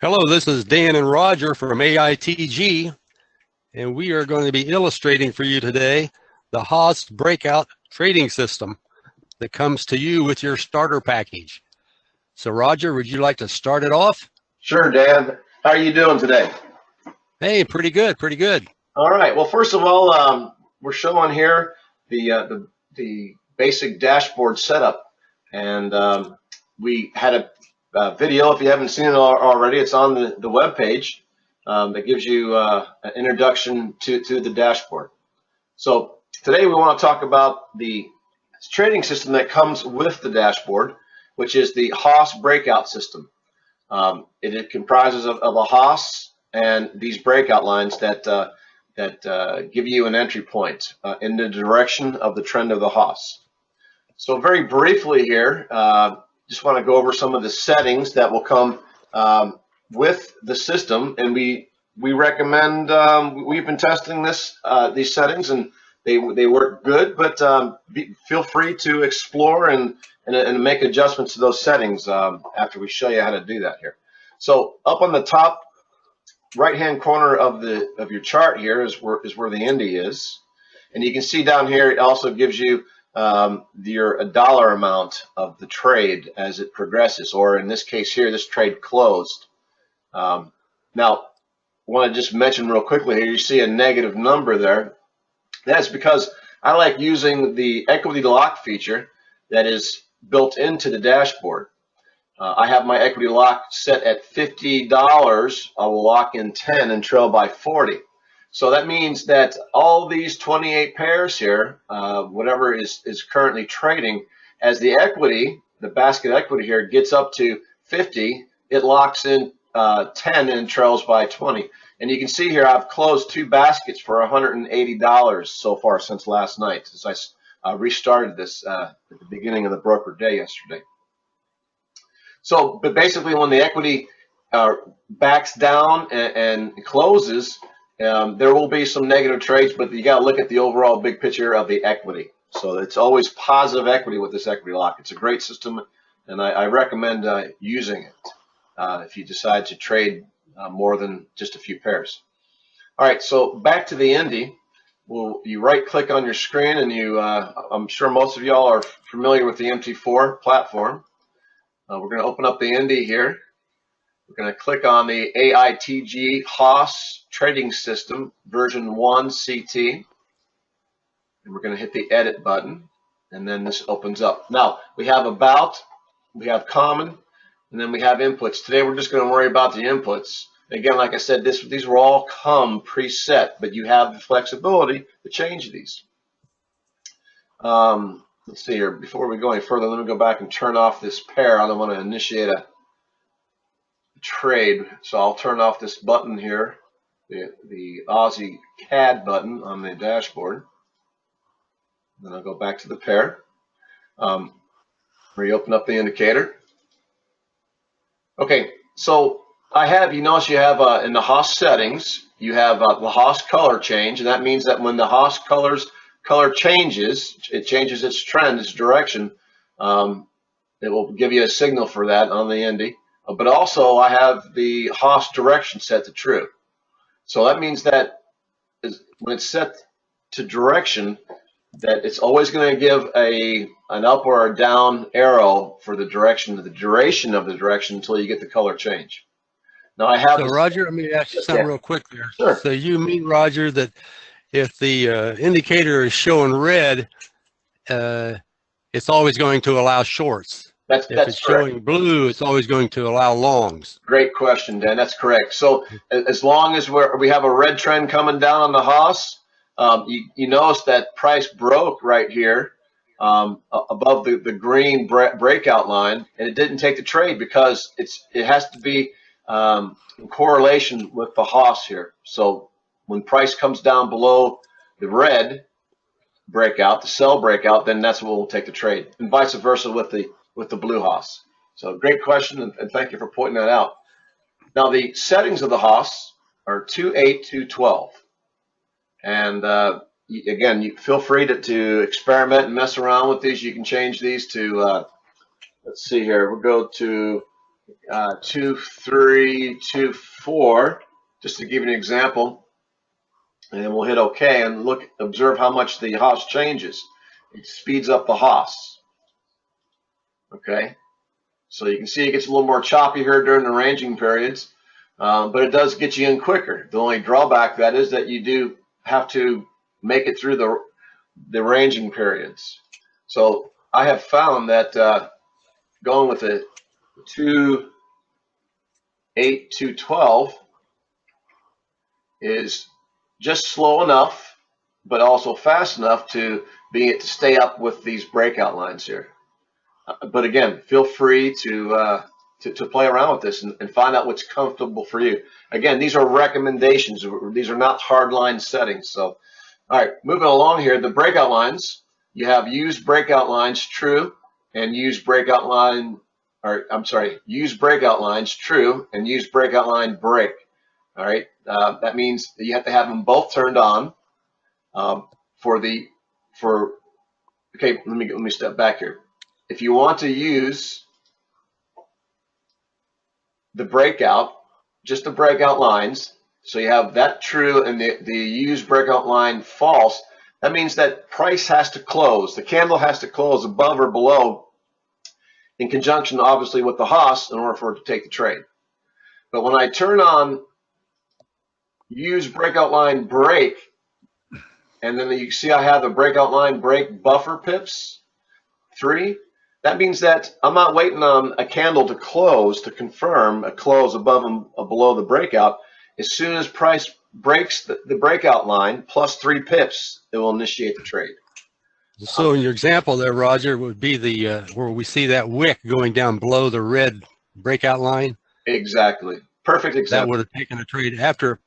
Hello, this is Dan and Roger from AITG, and we are going to be illustrating for you today the Haas Breakout Trading System that comes to you with your starter package. So Roger, would you like to start it off? Sure, Dan. How are you doing today? Hey, pretty good, pretty good. All right. Well, first of all, we're showing here the basic dashboard setup, and we had a video. If you haven't seen it already, it's on the web page that gives you an introduction to the dashboard. So today we want to talk about the trading system that comes with the dashboard, which is the Haas breakout system. It comprises of a Haas and these breakout lines that give you an entry point in the direction of the trend of the Haas. So very briefly here, just want to go over some of the settings that will come with the system, and we recommend. We've been testing these settings, and they work good, but feel free to explore and make adjustments to those settings after we show you how to do that here. So up on the top right-hand corner of your chart here is where the Indy is, and you can see down here it also gives you your dollar amount of the trade as it progresses, or in this case here, this trade closed. Now, I want to just mention real quickly here, you see a negative number there. That's because I like using the equity lock feature that is built into the dashboard. I have my equity lock set at $50. I will lock in 10 and trail by 40. So that means that all these 28 pairs here, whatever is currently trading, as the equity, the basket equity here gets up to 50, it locks in 10 and trails by 20. And you can see here I've closed two baskets for $180 so far since last night, since I restarted this at the beginning of the broker day yesterday. So, but basically when the equity backs down and closes, there will be some negative trades, but you got to look at the overall big picture of the equity. So it's always positive equity with this equity lock. It's a great system, and I recommend using it if you decide to trade more than just a few pairs. All right, so back to the Indy. You right-click on your screen, and I'm sure most of y'all are familiar with the MT4 platform. We're going to open up the Indy here. We're going to click on the AITG Haas Trading System version 1 CT, and we're going to hit the edit button, and then this opens up. Now we have about, we have common, and then we have inputs. Today we're just going to worry about the inputs. Again, like I said, these will all come preset, but you have the flexibility to change these. Let's see here. Before we go any further, let me go back and turn off this pair. I don't want to initiate a trade, so I'll turn off this button here, the Aussie CAD button on the dashboard. Then I'll go back to the pair. Reopen up the indicator. Okay, so you notice you have in the Haas settings, you have the Haas color change, and that means that when the Haas color changes, it changes its trend, its direction. It will give you a signal for that on the Indy. But also I have the Haas direction set to true. So that means that when it's set to direction, that it's always going to give an up or a down arrow for the duration of the direction until you get the color change. Now I have. So Roger, let me ask you something real quick there. Sure. So you mean, Roger, that if the indicator is showing red, it's always going to allow shorts? If it's showing blue, it's always going to allow longs. Great question, Dan. That's correct. So as long as we have a red trend coming down on the Haas, you notice that price broke right here above the green breakout line, and it didn't take the trade because it has to be in correlation with the Haas here. So when price comes down below the red breakout, the sell breakout, then that's what will take the trade, and vice versa with the blue Haas. So great question, and thank you for pointing that out. Now the settings of the Haas are 2.8 to 12, and again, you feel free to experiment and mess around with these. You can change these to let's see here. We'll go to 2, 3, 2, 4, just to give you an example. And we'll hit OK and look, observe how much the Haas changes. It speeds up the Haas. Okay, so you can see it gets a little more choppy here during the ranging periods, but it does get you in quicker. The only drawback that is that you do have to make it through the ranging periods. So I have found that going with a 2, 8, 2, 12 is just slow enough, but also fast enough to stay up with these breakout lines here. But again, feel free to play around with this and find out what's comfortable for you. Again, these are recommendations. These are not hard line settings. So, all right, moving along here, the breakout lines. You have use breakout lines true and use breakout line, or I'm sorry, use breakout lines true and use breakout line break. All right, that means that you have to have them both turned on okay, let me step back here. If you want to use the breakout, just the breakout lines, so you have that true and the use breakout line false, that means that price has to close. The candle has to close above or below in conjunction, obviously, with the Haas in order for it to take the trade. But when I turn on use breakout line break, and then you see I have the breakout line break buffer pips, 3. That means that I'm not waiting on a candle to close to confirm a close above and below the breakout. As soon as price breaks the breakout line plus 3 pips, it will initiate the trade. So in your example there, Roger, would be the where we see that wick going down below the red breakout line. Exactly. Perfect example. That would have taken a trade after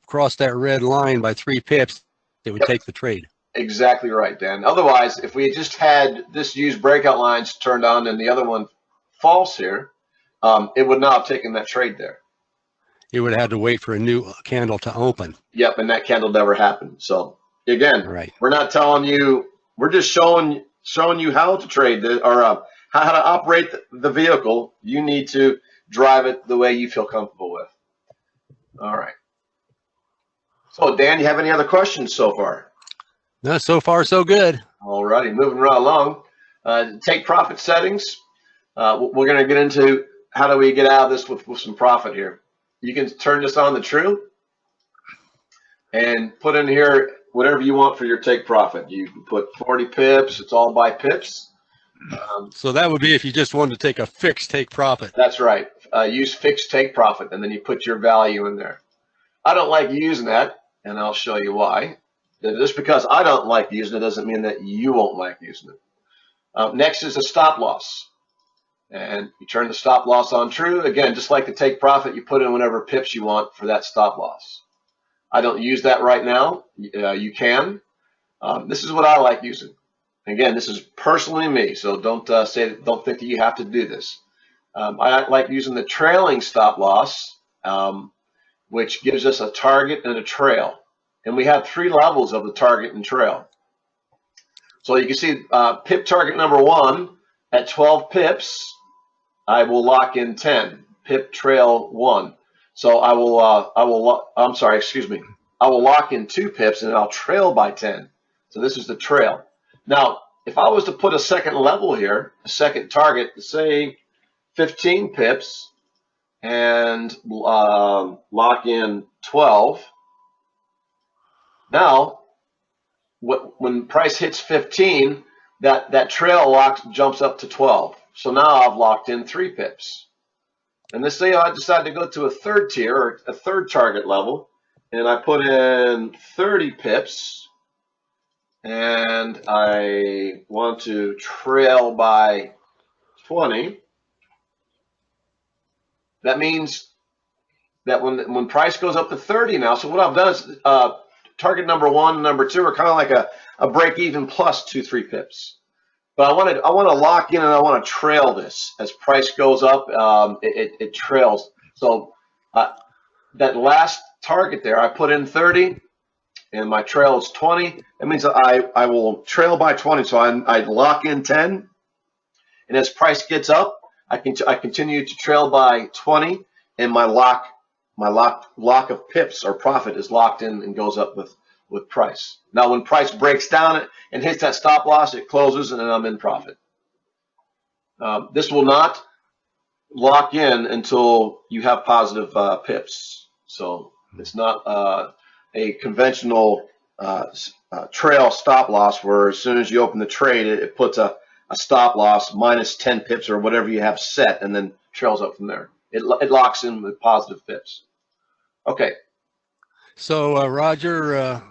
crossed that red line by 3 pips. It would take the trade. Exactly right, Dan. Otherwise, if we had just had this use breakout lines turned on and the other one false here, it would not have taken that trade there. It would have had to wait for a new candle to open. Yep, and that candle never happened. So again, right. We're not telling you. We're just showing you how to trade or how to operate the vehicle. You need to drive it the way you feel comfortable with. All right. So Dan, you have any other questions so far? No, so far so good. All righty, moving right along. Take profit settings. We're going to get into how do we get out of this with some profit here. You can turn this on the true and put in here whatever you want for your take profit. You can put 40 pips. It's all by pips. So that would be if you just wanted to take a fixed take profit. That's right. Use fixed take profit, and then you put your value in there. I don't like using that, and I'll show you why. Just because I don't like using it doesn't mean that you won't like using it. Next is a stop loss. And you turn the stop loss on true. Again, just like the take profit, you put in whatever pips you want for that stop loss. I don't use that right now. You can. This is what I like using. Again, this is personally me, so don't think that you have to do this. I like using the trailing stop loss, which gives us a target and a trail. And we have 3 levels of the target and trail. So you can see pip target number 1 at 12 pips, I will lock in 10. Pip trail 1. So I will lock in 2 pips and I'll trail by 10. So this is the trail. Now, if I was to put a second level here, a second target, say 15 pips, and lock in 12. Now, when price hits 15, that trail jumps up to 12. So now I've locked in 3 pips. And let's say I decide to go to a third tier, or a third target level, and I put in 30 pips, and I want to trail by 20. That means that when price goes up to 30 now, so what I've done is target number 1 and number 2 are kind of like a break even plus 2-3 pips. But I want to lock in and I want to trail this as price goes up. It trails. So that last target there, I put in 30, and my trail is 20. That means I will trail by 20. So I lock in 10, and as price gets up, I continue to trail by 20, and my lock of pips or profit is locked in and goes up with price. Now, when price breaks down and hits that stop loss, it closes, and then I'm in profit. This will not lock in until you have positive pips. So it's not a conventional trail stop loss where as soon as you open the trade, it puts a stop loss minus 10 pips or whatever you have set and then trails up from there. It locks in with positive pips. Okay. So Roger,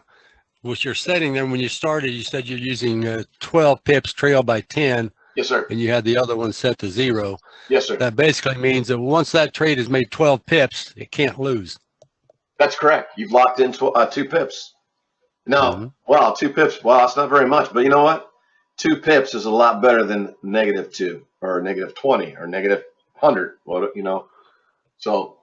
with your setting there, when you started, you said you're using 12 pips trail by 10. Yes, sir. And you had the other one set to 0. Yes, sir. That basically means that once that trade has made 12 pips, it can't lose. That's correct. You've locked in 2 pips. Now, wow, 2 pips. Wow, that's not very much. But you know what? 2 pips is a lot better than -2 or -20 or -100. Well, you know, so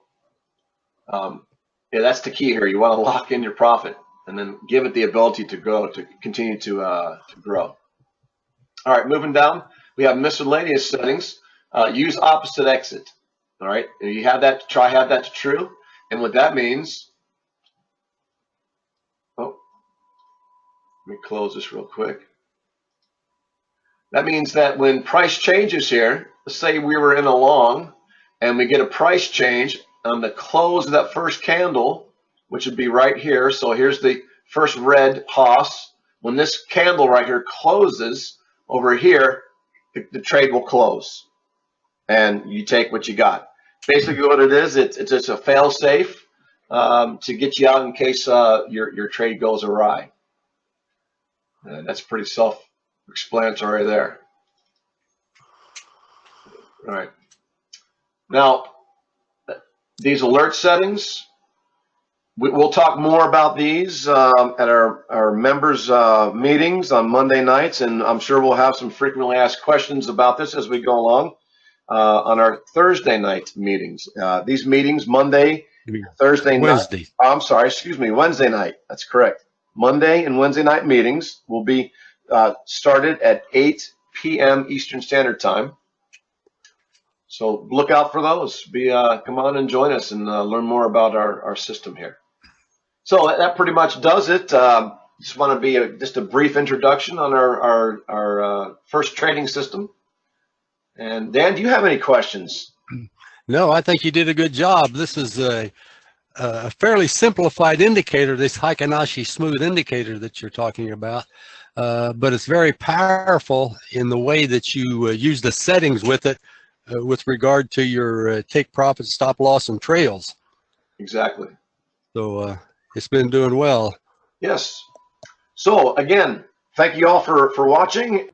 yeah, that's the key here. You want to lock in your profit and then give it the ability to grow, to continue to grow. All right, moving down, we have miscellaneous settings. Use opposite exit. All right, you have that. Try have that to true, and what that means. Oh, let me close this real quick. That means that when price changes here, let's say we were in a long, and we get a price change on the close of that first candle, which would be right here. So here's the first red Haas. When this candle right here closes over here, the trade will close, and you take what you got. Basically, what it is, it's just a fail-safe to get you out in case your trade goes awry. That's pretty self-explanatory there. All right. Now, these alert settings, we'll talk more about these at our members meetings on Monday nights, and I'm sure we'll have some frequently asked questions about this as we go along on our Thursday night meetings. These meetings, Monday, Thursday Wednesday. night. I'm sorry, excuse me, Wednesday night. That's correct. Monday and Wednesday night meetings will be started at 8 p.m. Eastern Standard Time. So look out for those. Come on and join us and learn more about our system here. So that pretty much does it. Just want to be just a brief introduction on our first trading system. And Dan, do you have any questions? No, I think you did a good job. This is a fairly simplified indicator, this Heikin-Ashi smooth indicator that you're talking about. But it's very powerful in the way that you use the settings with it with regard to your take profit, stop loss, and trails. Exactly. So it's been doing well. Yes. So again, thank you all for watching.